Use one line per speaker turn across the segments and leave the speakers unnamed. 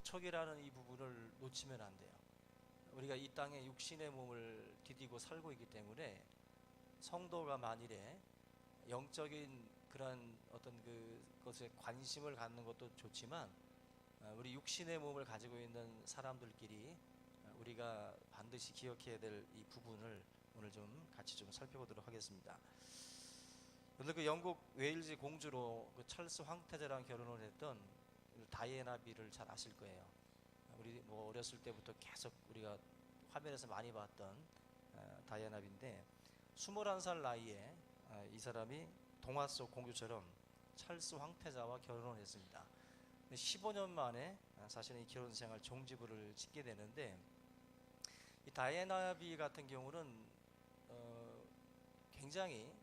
접촉이라는 이 부분을 놓치면 안 돼요. 우리가 이 땅에 육신의 몸을 디디고 살고 있기 때문에 성도가 만일에 영적인 그런 어떤 그것에 관심을 갖는 것도 좋지만 우리 육신의 몸을 가지고 있는 사람들끼리 우리가 반드시 기억해야 될 이 부분을 오늘 좀 같이 좀 살펴보도록 하겠습니다. 오늘 그 영국 웨일즈 공주로 그 찰스 황태자랑 결혼을 했던 다이애나 비를 잘 아실 거예요. 우리 뭐 어렸을 때부터 계속 우리가 화면에서 많이 봤던 다이애나 비인데 21살 나이에 이 사람이 동화 속 공주처럼 찰스 황태자와 결혼을 했습니다. 15년 만에 사실은 이 결혼 생활 종지부를 짓게 되는데 이 다이애나 비 같은 경우는 굉장히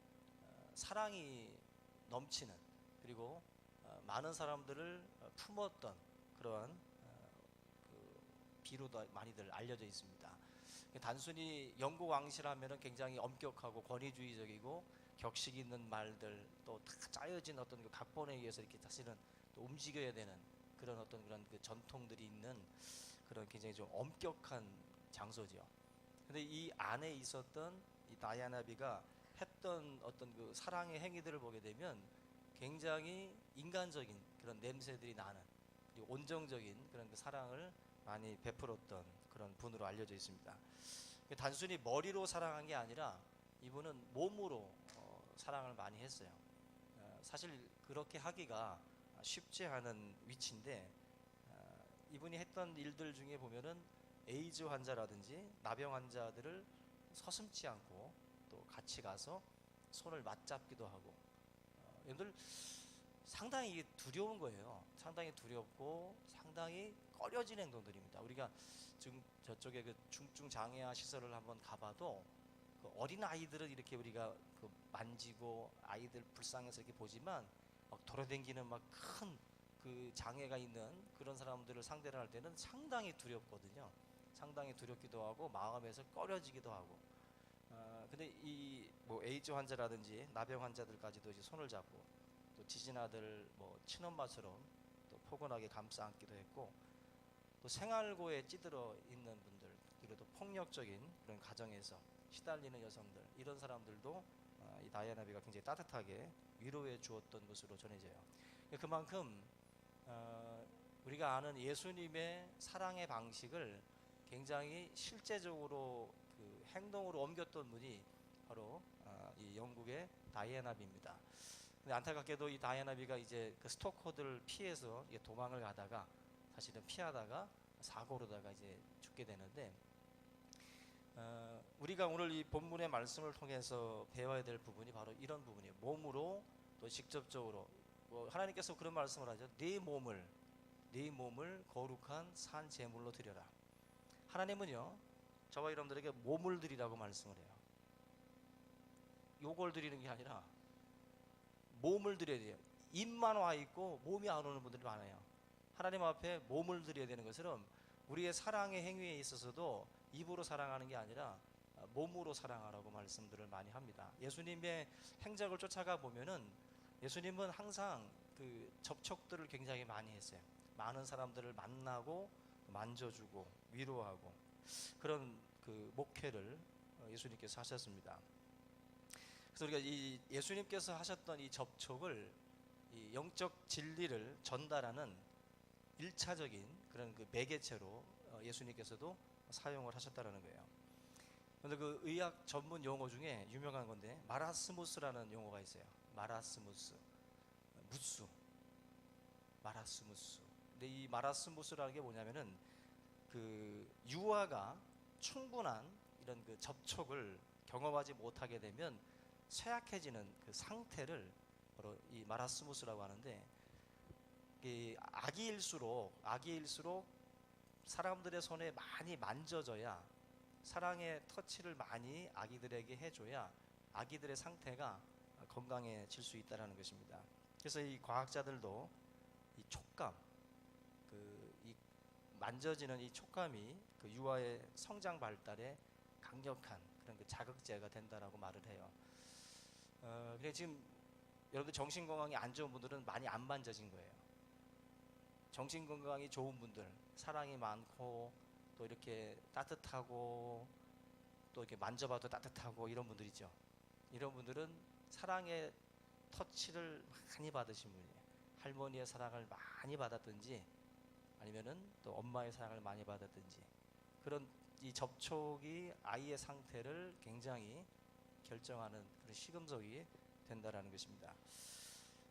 사랑이 넘치는 그리고 많은 사람들을 품었던 그러한 비로도 많이들 알려져 있습니다. 단순히 영국 왕실하면은 굉장히 엄격하고 권위주의적이고 격식 있는 말들 또 다 짜여진 어떤 그 각본에 의해서 이렇게 사실은 또 움직여야 되는 그런 어떤 그런 그 전통들이 있는 그런 굉장히 좀 엄격한 장소죠. 근데 이 안에 있었던 이 다이아나 비가 했던 어떤 그 사랑의 행위들을 보게 되면 굉장히 인간적인 그런 냄새들이 나는 그리고 온정적인 그런 그 사랑을 많이 베풀었던 그런 분으로 알려져 있습니다. 단순히 머리로 사랑한 게 아니라 이분은 몸으로 사랑을 많이 했어요. 사실 그렇게 하기가 쉽지 않은 위치인데 이분이 했던 일들 중에 보면은 에이즈 환자라든지 나병 환자들을 서슴지 않고 또 같이 가서 손을 맞잡기도 하고 여러분들 상당히 두려운 거예요. 상당히 두렵고 상당히 꺼려진 행동들입니다. 우리가 지금 저쪽에 그 중증 장애아 시설을 한번 가봐도 그 어린 아이들은 이렇게 우리가 그 만지고 아이들 불쌍해서 이렇게 보지만 막 돌아다니는 막 큰 그 장애가 있는 그런 사람들을 상대를 할 때는 상당히 두렵거든요. 상당히 두렵기도 하고 마음에서 꺼려지기도 하고. 근데 이 뭐 에이즈 환자라든지 나병 환자들까지도 이제 손을 잡고 또 지진아들 뭐 친엄마처럼 또 포근하게 감싸 안기도 했고 또 생활고에 찌들어 있는 분들 그리고 또 폭력적인 그런 가정에서 시달리는 여성들 이런 사람들도 이 다이아나비가 굉장히 따뜻하게 위로해 주었던 것으로 전해져요. 그만큼 우리가 아는 예수님의 사랑의 방식을 굉장히 실제적으로 그 행동으로 옮겼던 분이 바로 이 영국의 다이애나비입니다. 근데 안타깝게도 이 다이애나비가 이제 그 스토커들을 피해서 도망을 가다가 사실은 피하다가 사고로다가 이제 죽게 되는데 우리가 오늘 이 본문의 말씀을 통해서 배워야 될 부분이 바로 이런 부분이에요. 몸으로 또 직접적으로 뭐 하나님께서 그런 말씀을 하죠. 네 몸을 거룩한 산 제물로 드려라. 하나님은요 저와 여러분들에게 몸을 드리라고 말씀을 해요. 요걸 드리는 게 아니라 몸을 드려야 돼요. 입만 와 있고 몸이 안 오는 분들이 많아요. 하나님 앞에 몸을 드려야 되는 것처럼 우리의 사랑의 행위에 있어서도 입으로 사랑하는 게 아니라 몸으로 사랑하라고 말씀들을 많이 합니다. 예수님의 행적을 쫓아가 보면은 예수님은 항상 그 접촉들을 굉장히 많이 했어요. 많은 사람들을 만나고 만져주고 위로하고 그런 그 목회를 예수님께서 하셨습니다. 그래서 우리가 이 예수님께서 하셨던 이 접촉을 이 영적 진리를 전달하는 일차적인 그런 그 매개체로 예수님께서도 사용을 하셨다라는 거예요. 그런데 그 의학 전문 용어 중에 유명한 건데 마라스무스라는 용어가 있어요. 마라스무스, 무스, 마라스무스. 근데 이 마라스무스라는 게 뭐냐면은 그 유아가 충분한 이런 그 접촉을 경험하지 못하게 되면 쇠약해지는 그 상태를 바로 이 마라스무스라고 하는데 이 아기일수록 사람들의 손에 많이 만져져야 사랑의 터치를 많이 아기들에게 해줘야 아기들의 상태가 건강해질 수 있다는 것입니다. 그래서 이 과학자들도 이 촉감, 이 만져지는 이 촉감이 그 유아의 성장 발달에 강력한 그런 그 자극제가 된다라고 말을 해요. 그래 지금 여러분들 정신 건강이 안 좋은 분들은 많이 안 만져진 거예요. 정신 건강이 좋은 분들, 사랑이 많고 또 이렇게 따뜻하고 또 이렇게 만져봐도 따뜻하고 이런 분들 있죠. 이런 분들은 사랑의 터치를 많이 받으신 분이에요. 할머니의 사랑을 많이 받았든지 아니면은 또 엄마의 사랑을 많이 받았든지 그런 이 접촉이 아이의 상태를 굉장히 결정하는 그런 시금석이 된다라는 것입니다.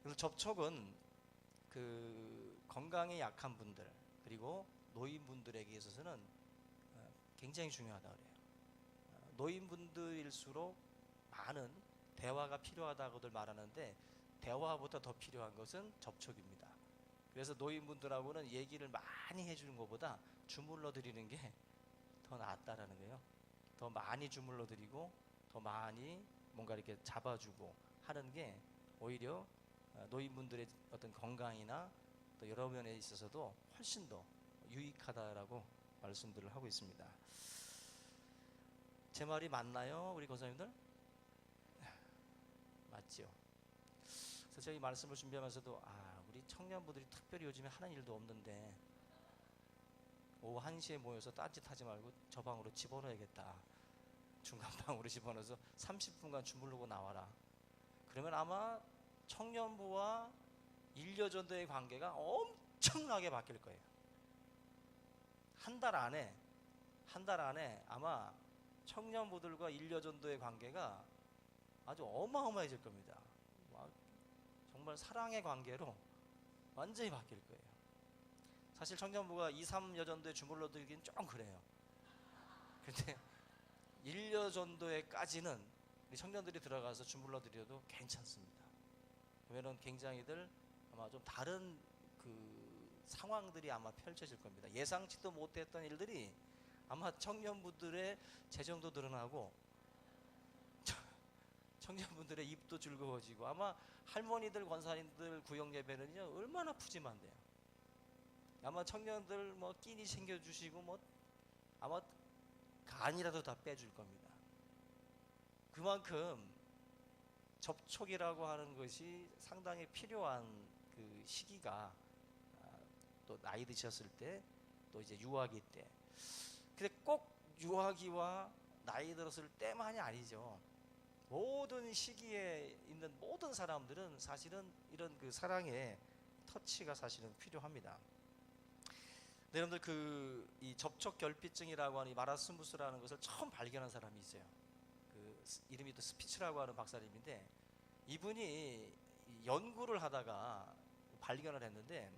그래서 접촉은 그 건강에 약한 분들 그리고 노인분들에게 있어서는 굉장히 중요하다 그래요. 노인분들일수록 많은 대화가 필요하다고들 말하는데 대화보다 더 필요한 것은 접촉입니다. 그래서 노인분들하고는 얘기를 많이 해주는 것보다 주물러 드리는 게 더 낫다라는 거예요. 더 많이 주물러 드리고 더 많이 뭔가 이렇게 잡아주고 하는 게 오히려 노인분들의 어떤 건강이나 또 여러 면에 있어서도 훨씬 더 유익하다라고 말씀들을 하고 있습니다. 제 말이 맞나요, 우리 권사님들? 맞죠? 그래서 저희 말씀을 준비하면서도 우리 청년부들이 특별히 요즘에 하는 일도 없는데 오후 1시에 모여서 딴짓하지 말고 저 방으로 집어넣어야겠다. 중간방으로 집어넣어서 30분간 주무르고 나와라. 그러면 아마 청년부와 일여전도의 관계가 엄청나게 바뀔 거예요. 한 달 안에 아마 청년부들과 일여전도의 관계가 아주 어마어마해질 겁니다. 정말 사랑의 관계로 완전히 바뀔 거예요. 사실 청년부가 2, 3여전도에 주물러 들기는 좀 그래요. 그런데 1여전도에까지는 우리 청년들이 들어가서 주물러 드려도 괜찮습니다. 그러면 굉장히들 아마 좀 다른 그 상황들이 아마 펼쳐질 겁니다. 예상치도 못했던 일들이 아마 청년분들의 재정도 늘어나고 청년분들의 입도 즐거워지고 아마 할머니들 권사님들 구역 예배는요 얼마나 푸짐한데요. 아마 청년들 뭐 끼니 챙겨주시고 뭐 아마 간이라도 다 빼줄 겁니다. 그만큼 접촉이라고 하는 것이 상당히 필요한 그 시기가 또 나이 드셨을 때 또 이제 유아기 때. 근데 꼭 유아기와 나이 들었을 때만이 아니죠. 모든 시기에 있는 모든 사람들은 사실은 이런 그 사랑의 터치가 사실은 필요합니다. 네, 여러분들 이 접촉 결핍증이라고 하는 이 마라스무스라는 것을 처음 발견한 사람이 있어요. 그 이름이 또 스피츠라고 하는 박사님인데 이분이 연구를 하다가 발견을 했는데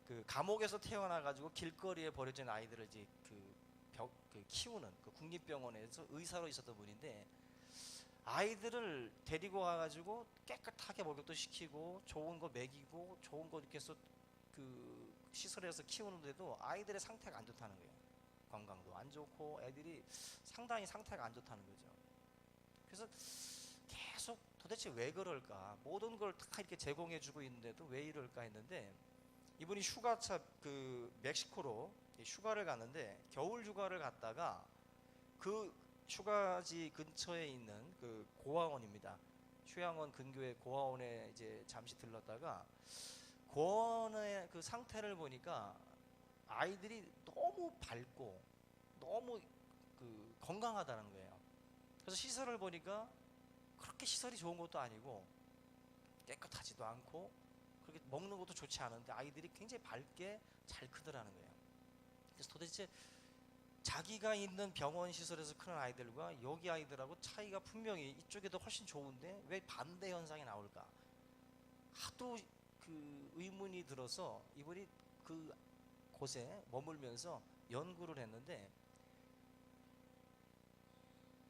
그 감옥에서 태어나 가지고 길거리에 버려진 아이들을 이제 키우는 그 국립병원에서 의사로 있었던 분인데 아이들을 데리고 와가지고 깨끗하게 목욕도 시키고 좋은 거 먹이고 좋은 거 이렇게 해서 그 시설에서 키우는데도 아이들의 상태가 안 좋다는 거예요. 건강도 안 좋고 애들이 상당히 상태가 안 좋다는 거죠. 그래서 계속 도대체 왜 그럴까? 모든 걸 다 이렇게 제공해주고 있는데도 왜 이럴까 했는데 이분이 휴가차 그 멕시코로 휴가를 갔는데 겨울 휴가를 갔다가 그 휴가지 근처에 있는 그 고아원입니다. 휴양원 근교의 고아원에 이제 잠시 들렀다가 고아원의 그 상태를 보니까 아이들이 너무 밝고 너무 그 건강하다는 거예요. 그래서 시설을 보니까 그렇게 시설이 좋은 것도 아니고 깨끗하지도 않고 그렇게 먹는 것도 좋지 않은데 아이들이 굉장히 밝게 잘 크더라는 거예요. 그래서 도대체 자기가 있는 병원 시설에서 크는 아이들과 여기 아이들하고 차이가 분명히 이쪽이 더 훨씬 좋은데 왜 반대 현상이 나올까? 하도 그 의문이 들어서 이분이 그 곳에 머물면서 연구를 했는데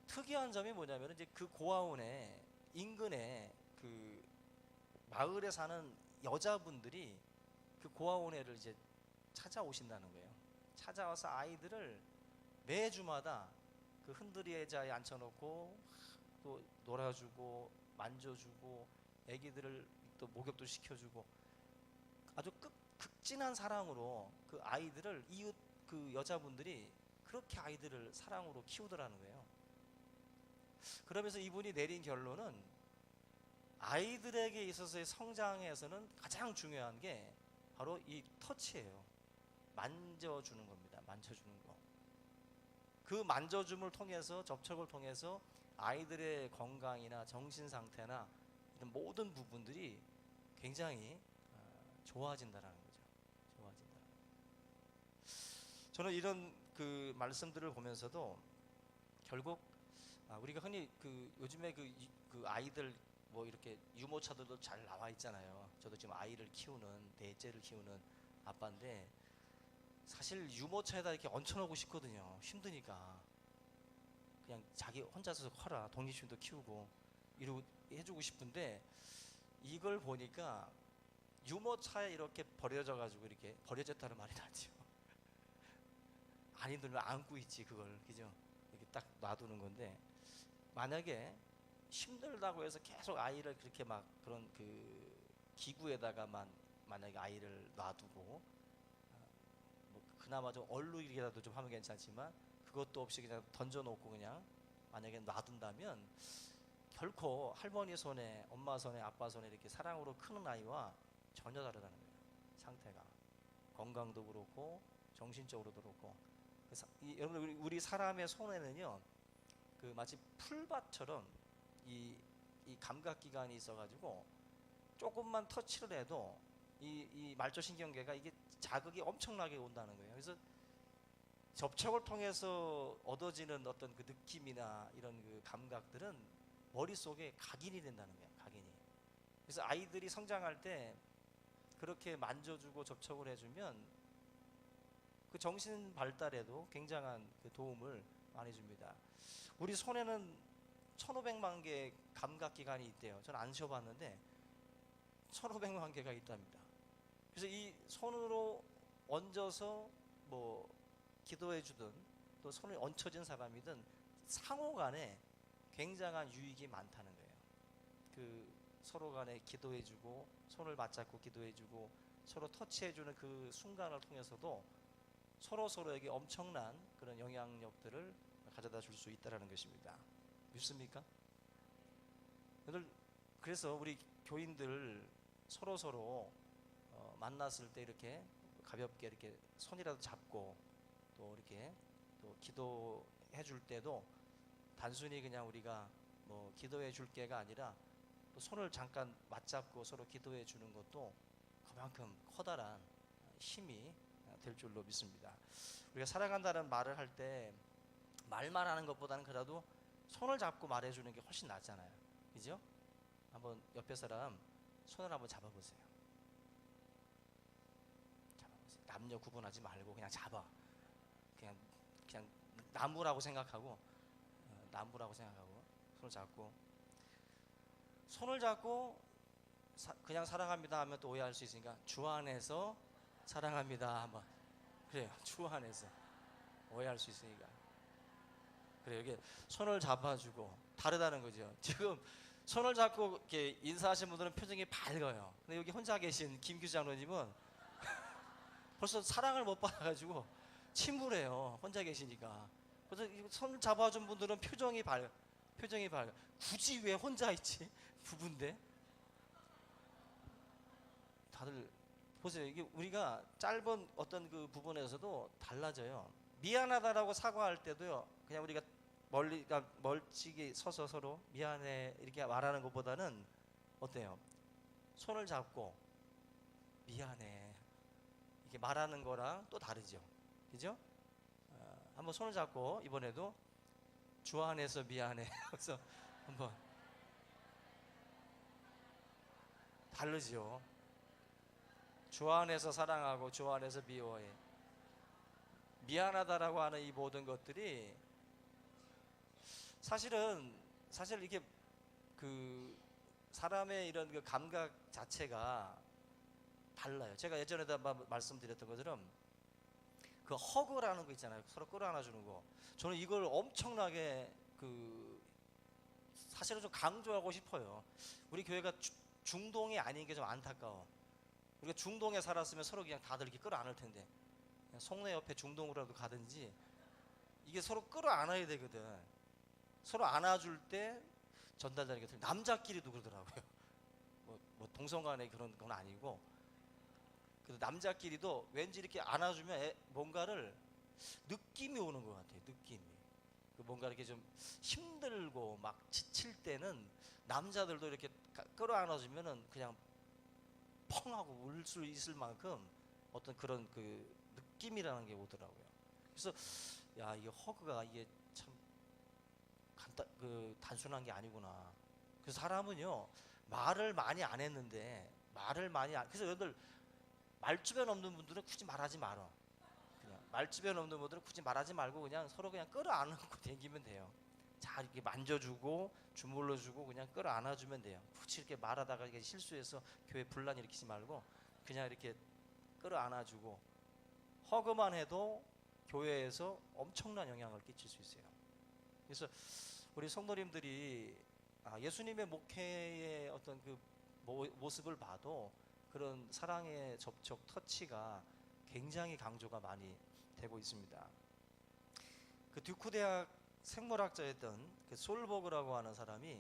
특이한 점이 뭐냐면 이제 그 고아원에 인근에 그 마을에 사는 여자분들이 그 고아원에를 이제 찾아오신다는 거예요. 찾아와서 아이들을 매주마다 그 흔들이 의자에 앉혀놓고 또 놀아주고 만져주고 애기들을 또 목욕도 시켜주고 아주 극진한 사랑으로 그 아이들을 이웃 그 여자분들이 그렇게 아이들을 사랑으로 키우더라는 거예요. 그러면서 이분이 내린 결론은 아이들에게 있어서의 성장에서는 가장 중요한 게 바로 이 터치예요. 만져주는 겁니다. 만져주는 거. 그 만져줌을 통해서, 접촉을 통해서 아이들의 건강이나 정신 상태나 이런 모든 부분들이 굉장히 좋아진다라는 거죠. 좋아진다. 저는 이런 그 말씀들을 보면서도 결국 우리가 흔히 그 요즘에 그 아이들 뭐 이렇게 유모차들도 잘 나와 있잖아요. 저도 지금 아이를 키우는, 넷째를 키우는 아빠인데 사실 유모차에다 이렇게 얹혀놓고 싶거든요. 힘드니까. 그냥 자기 혼자서 커라, 독립심도 키우고 이러고 해주고 싶은데, 이걸 보니까 유모차에 이렇게 버려져 가지고, 이렇게 버려졌다는 말이 나죠. 안 힘들면 안고 있지 그걸, 그죠? 이렇게 딱 놔두는 건데, 만약에 힘들다고 해서 계속 아이를 그렇게 막 그런 그 기구에다가만 만약에 아이를 놔두고 뭐 그나마 좀 얼룩이라도 좀 하면 괜찮지만 그것도 없이 그냥 던져놓고 그냥 만약에 놔둔다면 결코 할머니 손에, 엄마 손에, 아빠 손에 이렇게 사랑으로 크는 아이와 전혀 다르다는 거예요. 상태가, 건강도 그렇고 정신적으로도 그렇고. 여러분, 우리 사람의 손에는요, 그 마치 풀밭처럼 이 감각기관이 있어가지고 조금만 터치를 해도 이 말초신경계가 이게 자극이 엄청나게 온다는 거예요. 그래서 접촉을 통해서 얻어지는 어떤 그 느낌이나 이런 그 감각들은 머릿속에 각인이 된다는 거예요. 각인이. 그래서 아이들이 성장할 때 그렇게 만져주고 접촉을 해주면 그 정신 발달에도 굉장한 그 도움을 많이 줍니다. 우리 손에는 1,500만 개의 감각기관이 있대요. 저는 안 쉬어봤는데 1,500만 개가 있답니다. 그래서 이 손으로 얹어서 뭐 기도해주든 또 손에 얹혀진 사람이든 상호간에 굉장한 유익이 많다는 거예요. 그 서로 간에 기도해주고 손을 맞잡고 기도해주고 서로 터치해주는 그 순간을 통해서도 서로에게 엄청난 그런 영향력들을 가져다 줄 수 있다는 것입니다. 믿습니까? 그래서 우리 교인들 서로 만났을 때 이렇게 가볍게 이렇게 손이라도 잡고 또 이렇게 또 기도해 줄 때도 단순히 그냥 우리가 뭐 기도해 줄 게가 아니라 또 손을 잠깐 맞잡고 서로 기도해 주는 것도 그만큼 커다란 힘이 될 줄로 믿습니다. 우리가 사랑한다는 말을 할 때 말만 하는 것보다는 그래도 손을 잡고 말해주는 게 훨씬 낫잖아요. 그죠? 한번 옆에 사람 손을 한번 잡아보세요. 남녀 구분하지 말고 그냥 잡아. 그냥 나무라고 생각하고, 손을 잡고 그냥 사랑합니다 하면 또 오해할 수 있으니까 주 안에서 사랑합니다 한번. 그래요. 주 안에서. 오해할 수 있으니까. 그래요. 이게 손을 잡아주고 다르다는 거죠. 지금 손을 잡고 이렇게 인사하신 분들은 표정이 밝아요. 근데 여기 혼자 계신 김규 장로님은 벌써 사랑을 못 받아가지고 침울해요. 혼자 계시니까. 그래서 손을 잡아준 분들은 표정이 밝아. 굳이 왜 혼자 있지? 부부인데. 다들 보세요. 이게 우리가 짧은 어떤 그 부분에서도 달라져요. 미안하다라고 사과할 때도요, 그냥 우리가 멀찍이 서서 서로 미안해 이렇게 말하는 것보다는 어때요? 손을 잡고 미안해 이렇게 말하는 거랑 또 다르죠. 그죠? 한번 손을 잡고 이번에도 주 안에서 미안해. 그래서 한번 다르죠. 주 안에서 사랑하고 주 안에서 미워해. 미안하다라고 하는 이 모든 것들이 사실 이게 그 사람의 이런 그 감각 자체가 달라요. 제가 예전에도 한번 말씀드렸던 것처럼 그 허그라는 거 있잖아요. 서로 끌어안아주는 거. 저는 이걸 엄청나게 사실은 좀 강조하고 싶어요. 우리 교회가 중동이 아닌 게 좀 안타까워. 우리가 중동에 살았으면 서로 그냥 다들 이렇게 끌어안을 텐데, 그냥 송내 옆에 중동으로라도 가든지 이게 서로 끌어안아야 되거든. 서로 안아줄 때 전달되는 게 남자끼리도 그러더라고요. 뭐 동성간에 그런 건 아니고 그 남자끼리도 왠지 이렇게 안아주면 뭔가를 느낌이 오는 것 같아요. 느낌이. 그 뭔가 이렇게 좀 힘들고 막 지칠 때는 남자들도 이렇게 끌어안아주면은 그냥 펑 하고 울 수 있을 만큼 어떤 그런 그 느낌이라는 게 오더라고요. 그래서 야, 이게 허그가 이게 참 단순한 게 아니구나. 그 사람은요, 말을 많이 안 했는데 그래서 여러분들 말주변 없는 분들은 굳이 말하지 말어. 그냥 말주변 없는 분들은 굳이 말하지 말고 그냥 서로 그냥 끌어안고 다니면 돼요. 자, 이렇게 만져주고 주물러주고 그냥 끌어안아주면 돼요. 굳이 이렇게 말하다가 이렇게 실수해서 교회 분란 일으키지 말고 그냥 이렇게 끌어안아주고, 허그만 해도 교회에서 엄청난 영향을 끼칠 수 있어요. 그래서 우리 성도님들이 예수님의 목회의 어떤 그 모습을 봐도 그런 사랑의 접촉, 터치가 굉장히 강조가 많이 되고 있습니다. 그 듀크 대학 생물학자였던 그 솔버그라고 하는 사람이,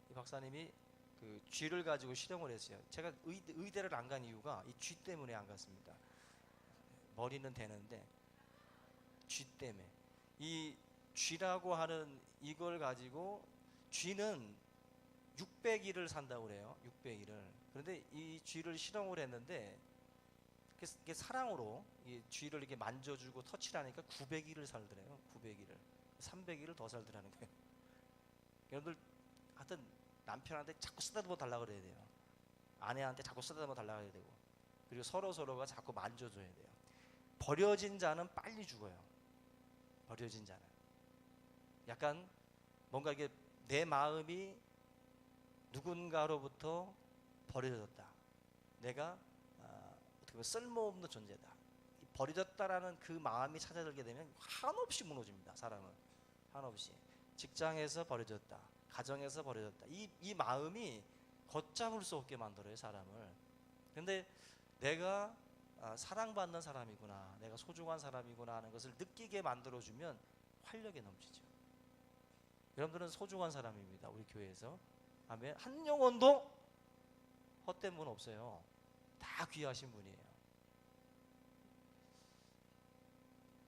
이 박사님이 그 쥐를 가지고 실험을 했어요. 제가 의대를 안 간 이유가 이 쥐 때문에 안 갔습니다. 머리는 되는데 쥐 때문에. 이 쥐라고 하는 이걸 가지고, 쥐는 600일을 산다고 그래요. 600일을. 그런데 이 쥐를 실험을 했는데 이게 사랑으로 이 쥐를 이렇게 만져주고 터치를 하니까 900일을 살더래요. 900일을. 300일을 더 살더라는 거예요. 여러분들 하여튼 남편한테 자꾸 쓰다듬어 달라고 그래야 돼요. 아내한테 자꾸 쓰다듬어 달라고 해야 되고, 그리고 서로가 자꾸 만져줘야 돼요. 버려진 자는 빨리 죽어요. 버려진 자는. 약간 뭔가 이게 내 마음이 누군가로부터 버려졌다. 내가 어떻게 보면 쓸모없는 존재다. 버려졌다라는 그 마음이 찾아들게 되면 한없이 무너집니다. 사람은 한없이. 직장에서 버려졌다, 가정에서 버려졌다. 이 마음이 걷잡을 수 없게 만들어요, 사람을. 근데 내가 사랑받는 사람이구나, 내가 소중한 사람이구나 하는 것을 느끼게 만들어주면 활력이 넘치죠. 여러분들은 소중한 사람입니다. 우리 교회에서. 아멘. 한 영혼도 헛된 분 없어요. 다 귀하신 분이에요.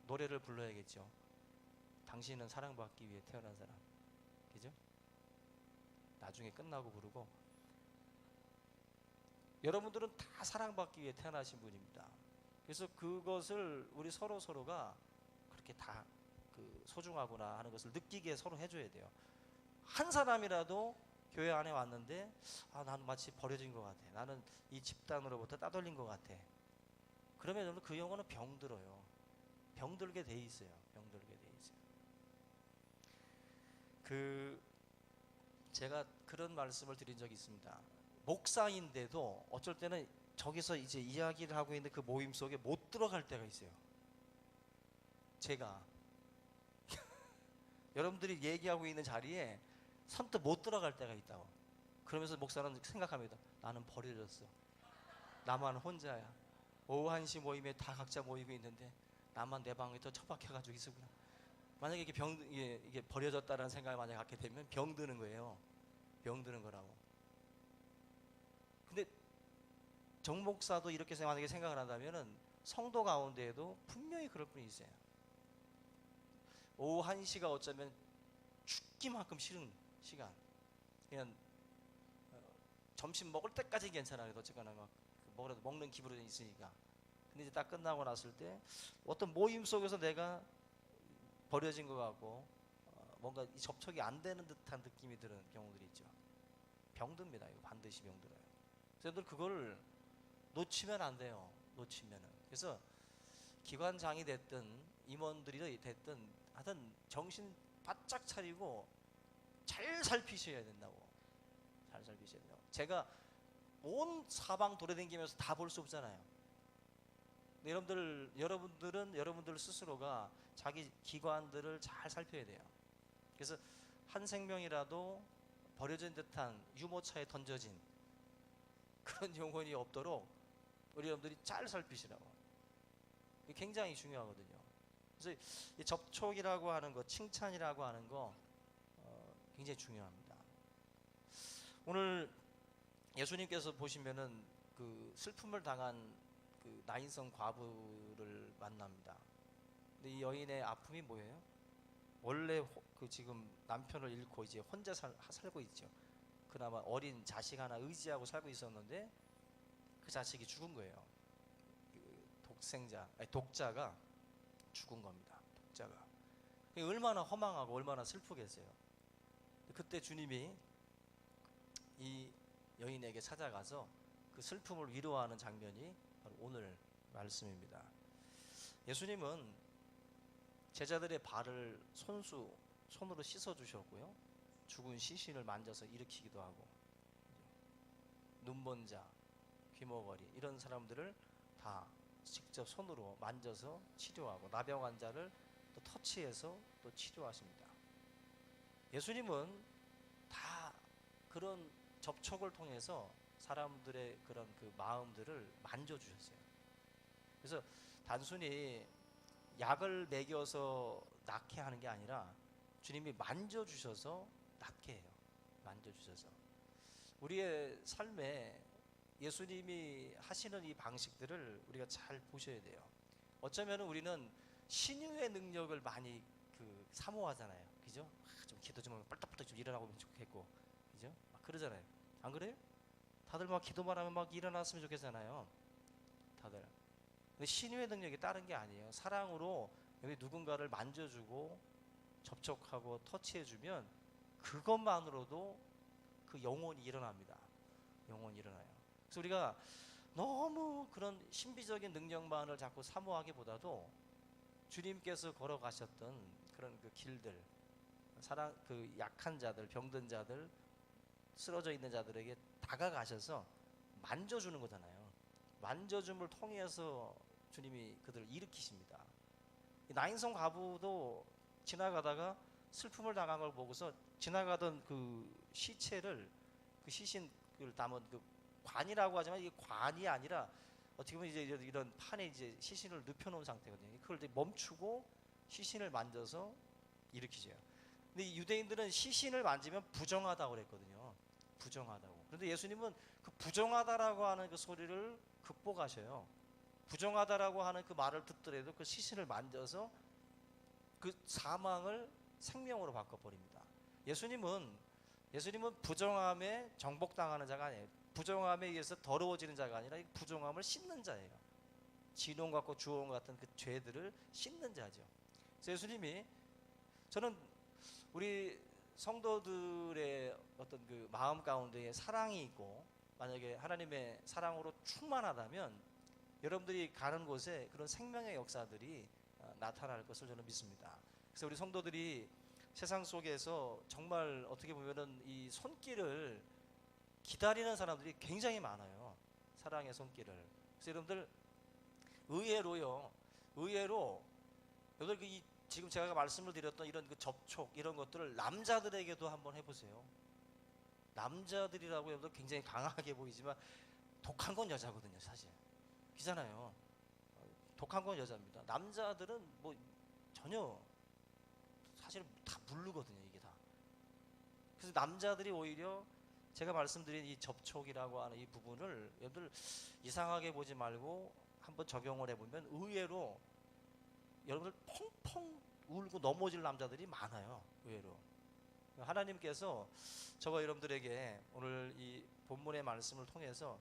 노래를 불러야겠죠. 당신은 사랑받기 위해 태어난 사람. 그죠? 나중에 끝나고 부르고. 여러분들은 다 사랑받기 위해 태어나신 분입니다. 그래서 그것을 우리 서로가 그렇게 다 그 소중하구나 하는 것을 느끼게 서로 해줘야 돼요. 한 사람이라도 교회 안에 왔는데 나는 마치 버려진 것 같아, 나는 이 집단으로부터 따돌린 것 같아, 그러면 그 영혼은 병들어요. 병들게 돼 있어요. 병들게 돼 있어요. 제가 그런 말씀을 드린 적이 있습니다. 목사인데도 어쩔 때는 저기서 이제 이야기를 하고 있는 그 모임 속에 못 들어갈 때가 있어요. 제가 여러분들이 얘기하고 있는 자리에 선뜻 못 들어갈 때가 있다고. 그러면서 목사는 생각합니다. 나는 버려졌어. 나만 혼자야. 오후 1시 모임에 다 각자 모이고 있는데 나만 내 방에 또 처박혀가지고 있었구나. 만약에 이게 버려졌다라는 생각을 만약에 갖게 되면 병드는 거예요. 병드는 거라고. 근데 정 목사도 이렇게 만약에 생각을 한다면은 성도 가운데에도 분명히 그럴 분이 있어요. 오후 1시가 어쩌면 죽기만큼 싫은 시간. 그냥 점심 먹을 때까지 괜찮아. 그래도 어쨌거나 막 뭐라도 먹는 기분으로 있으니까. 근데 이제 딱 끝나고 났을 때 어떤 모임 속에서 내가 버려진 것 같고 뭔가 이 접촉이 안 되는 듯한 느낌이 드는 경우들이 있죠. 병듭니다. 이거 반드시 병들어요. 그래서 그걸 놓치면 안 돼요. 놓치면은. 그래서 기관장이 됐든 임원들이 됐든 하여튼 정신 바짝 차리고 잘 살피셔야 된다고. 잘 살피셔야 된다고. 제가 온 사방 돌아다니면서 다 볼 수 없잖아요. 여러분들은 여러분들 스스로가 자기 기관들을 잘 살펴야 돼요. 그래서 한 생명이라도 버려진 듯한 유모차에 던져진 그런 영혼이 없도록 우리 여러분들이 잘 살피시라고. 이게 굉장히 중요하거든요. 그래서 이 접촉이라고 하는 거, 칭찬이라고 하는 거 굉장히 중요합니다. 오늘 예수님께서 보시면은 그 슬픔을 당한 그 나인성 과부를 만납니다. 근데 이 여인의 아픔이 뭐예요? 원래 그 지금 남편을 잃고 이제 혼자 살고 있죠. 그나마 어린 자식 하나 의지하고 살고 있었는데 그 자식이 죽은 거예요. 그 독자가 죽은 겁니다. 독자가. 얼마나 허망하고 얼마나 슬프겠어요. 그때 주님이 이 여인에게 찾아가서 그 슬픔을 위로하는 장면이 바로 오늘 말씀입니다. 예수님은 제자들의 발을 손으로 씻어 주셨고요. 죽은 시신을 만져서 일으키기도 하고, 눈먼 자, 귀머거리 이런 사람들을 다 직접 손으로 만져서 치료하고, 나병 환자를 또 터치해서 또 치료하십니다. 예수님은 다 그런 접촉을 통해서 사람들의 그런 그 마음들을 만져주셨어요. 그래서 단순히 약을 먹여서 낫게 하는 게 아니라 주님이 만져주셔서 낫게 해요. 만져주셔서. 우리의 삶에 예수님이 하시는 이 방식들을 우리가 잘 보셔야 돼요. 어쩌면 우리는 신유의 능력을 많이 사모하잖아요. 그죠? 좀 기도 좀 하면 빨딱빨딱 좀 일어나고 좋겠고, 그죠? 막 그러잖아요. 안 그래요? 다들 막 기도만 하면 막 일어났으면 좋겠잖아요. 다들. 근데 신유의 능력이 다른 게 아니에요. 사랑으로 여기 누군가를 만져주고 접촉하고 터치해주면 그것만으로도 그 영혼이 일어납니다. 영혼이 일어나요. 그래서 우리가 너무 그런 신비적인 능력만을 자꾸 사모하기보다도 주님께서 걸어가셨던 그런 그 길들, 그 약한 자들, 병든 자들, 쓰러져 있는 자들에게 다가가셔서 만져주는 거잖아요. 만져줌을 통해서 주님이 그들을 일으키십니다. 나인성 과부도 지나가다가 슬픔을 당한 걸 보고서 지나가던 그 시체를, 그 시신을 담은 그 관이라고 하지만 이게 관이 아니라 어떻게 보면 이제 이런 판에 이제 시신을 눕혀놓은 상태거든요. 그걸 이제 멈추고 시신을 만져서 일으키죠. 근데 이 유대인들은 시신을 만지면 부정하다고 그랬거든요. 부정하다고. 그런데 예수님은 그 부정하다라고 하는 그 소리를 극복하셔요. 부정하다라고 하는 그 말을 듣더라도 그 시신을 만져서 그 사망을 생명으로 바꿔버립니다. 예수님은 부정함에 정복당하는 자가 아니에요. 부정함에 의해서 더러워지는 자가 아니라 부정함을 씻는 자예요. 진홍 같고 주홍 같은 그 죄들을 씻는 자죠. 그래서 예수님이, 저는 우리 성도들의 어떤 그 마음 가운데에 사랑이 있고 만약에 하나님의 사랑으로 충만하다면 여러분들이 가는 곳에 그런 생명의 역사들이 나타날 것을 저는 믿습니다. 그래서 우리 성도들이 세상 속에서 정말 어떻게 보면은 이 손길을 기다리는 사람들이 굉장히 많아요. 사랑의 손길을. 그래서 여러분들 의외로 여러분들 지금 제가 말씀을 드렸던 이런 그 접촉 이런 것들을 남자들에게도 한번 해보세요. 남자들이라고 여러분들 굉장히 강하게 보이지만 독한 건 여자거든요, 사실. 그잖아요. 독한 건 여자입니다. 남자들은 뭐 전혀 사실 다 모르거든요, 이게 다. 그래서 남자들이 오히려 제가 말씀드린 이 접촉이라고 하는 이 부분을 여러분들 이상하게 보지 말고 한번 적용을 해보면 의외로 여러분들 펑펑 울고 넘어질 남자들이 많아요. 의외로. 하나님께서 저와 여러분들에게 오늘 이 본문의 말씀을 통해서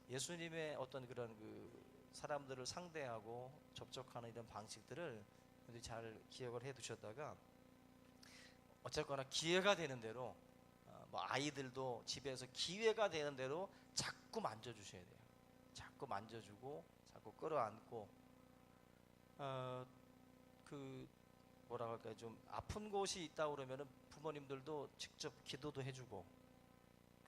예수님의 어떤 그런 그 사람들을 상대하고 접촉하는 이런 방식들을 잘 기억을 해 두셨다가 어쨌거나 기회가 되는 대로 뭐 아이들도 집에서 기회가 되는 대로 자꾸 만져주셔야 돼요. 자꾸 만져주고 자꾸 끌어안고 그 뭐라 할까요? 좀 아픈 곳이 있다 그러면은 부모님들도 직접 기도도 해주고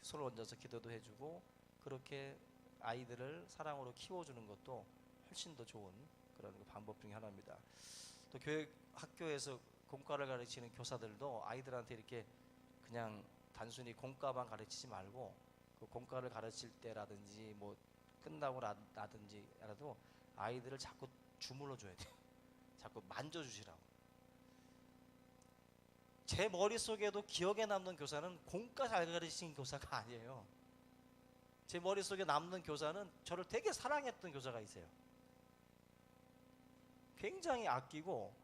손을 얹어서 기도도 해주고 그렇게 아이들을 사랑으로 키워주는 것도 훨씬 더 좋은 그런 방법 중에 하나입니다. 또 교육 학교에서 공과를 가르치는 교사들도 아이들한테 이렇게 그냥 단순히 공과만 가르치지 말고 그 공과를 가르칠 때라든지 뭐 끝나고 나든지라도 아이들을 자꾸 주물러 줘야 돼요. 자꾸 만져주시라고. 제 머릿속에도 기억에 남는 교사는 공과 잘 가르치는 교사가 아니에요. 제 머릿속에 남는 교사는 저를 되게 사랑했던 교사가 있어요. 굉장히 아끼고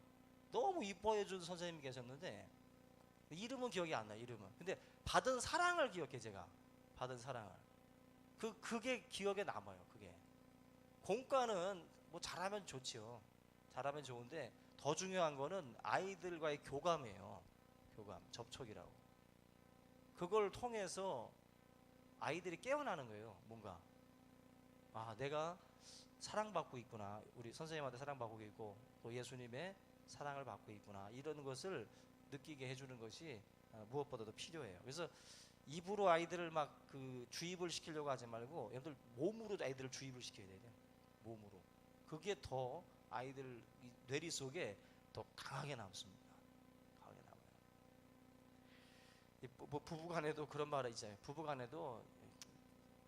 너무 이뻐해 준 선생님이 계셨는데 이름은 기억이 안 나요. 이름은. 근데 받은 사랑을 기억해. 제가 받은 사랑을. 그게 기억에 남아요. 그게. 공과는 뭐 잘하면 좋지요. 잘하면 좋은데 더 중요한 거는 아이들과의 교감이에요. 교감, 접촉이라고. 그걸 통해서 아이들이 깨어나는 거예요. 뭔가 아, 내가 사랑받고 있구나. 우리 선생님한테 사랑받고 있고 또 예수님의 사랑을 받고 있구나. 이런 것을 느끼게 해주는 것이 무엇보다도 필요해요. 그래서 입으로 아이들을 막 그 주입을 시키려고 하지 말고 여러분들 몸으로 아이들을 주입을 시켜야 돼요. 몸으로. 그게 더 아이들 뇌리 속에 더 강하게 남습니다. 강하게 남아요. 뭐 부부간에도 그런 말이 있잖아요. 부부간에도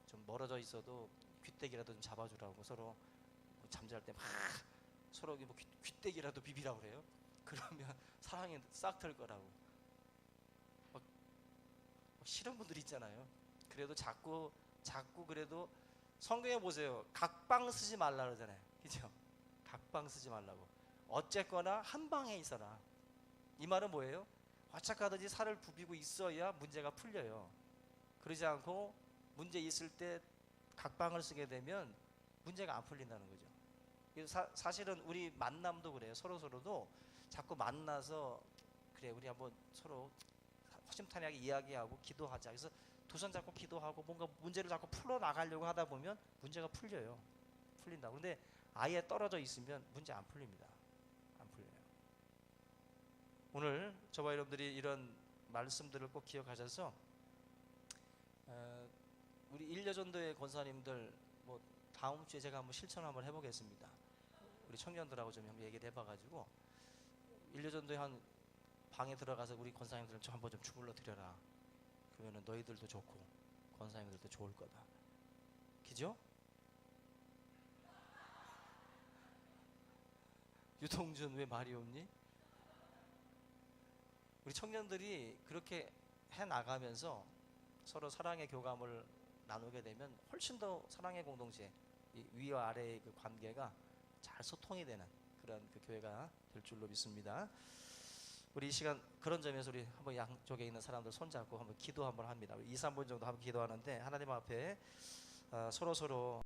좀 멀어져 있어도 귀때기라도 좀 잡아주라고 서로 뭐 잠잘 때 막 서로 뭐 귀때기라도 비비라고 그래요. 그러면 사랑이 싹 틀 거라고. 막 싫은 분들 있잖아요. 그래도 자꾸 그래도 성경에 보세요. 각방 쓰지 말라 그러잖아요. 그죠? 각방 쓰지 말라고. 어쨌거나 한 방에 있어라. 이 말은 뭐예요? 화착하듯이 살을 부비고 있어야 문제가 풀려요. 그러지 않고 문제 있을 때 각방을 쓰게 되면 문제가 안 풀린다는 거죠. 그래서 사실은 우리 만남도 그래요. 서로도 자꾸 만나서 그래 우리 한번 서로 허심탄회하게 이야기하고 기도하자. 그래서 두 손 잡고 기도하고 뭔가 문제를 자꾸 풀어 나가려고 하다 보면 문제가 풀려요. 풀린다. 그런데 아예 떨어져 있으면 문제 안 풀립니다. 안 풀려요. 오늘 저와 여러분들이 이런 말씀들을 꼭 기억하셔서 우리 일여전도의 권사님들 뭐 다음 주에 제가 한번 실천 한번 해보겠습니다. 우리 청년들하고 좀 한번 얘기를 해봐가지고 일여전도에 한 방에 들어가서 우리 권사님들 좀 한번 좀 주물러 드려라. 그러면은 너희들도 좋고 권사님들도 좋을 거다. 그죠? 유동준 왜 말이 없니? 우리 청년들이 그렇게 해 나가면서 서로 사랑의 교감을 나누게 되면 훨씬 더 사랑의 공동체, 이 위와 아래의 그 관계가 잘 소통이 되는 그런 그 교회가 될 줄로 믿습니다. 우리 이 시간 그런 점에서 우리 한번 양쪽에 있는 사람들 손잡고 한번 기도 한번 합니다. 우리 2, 3분 정도 한번 기도하는데 하나님 앞에 서로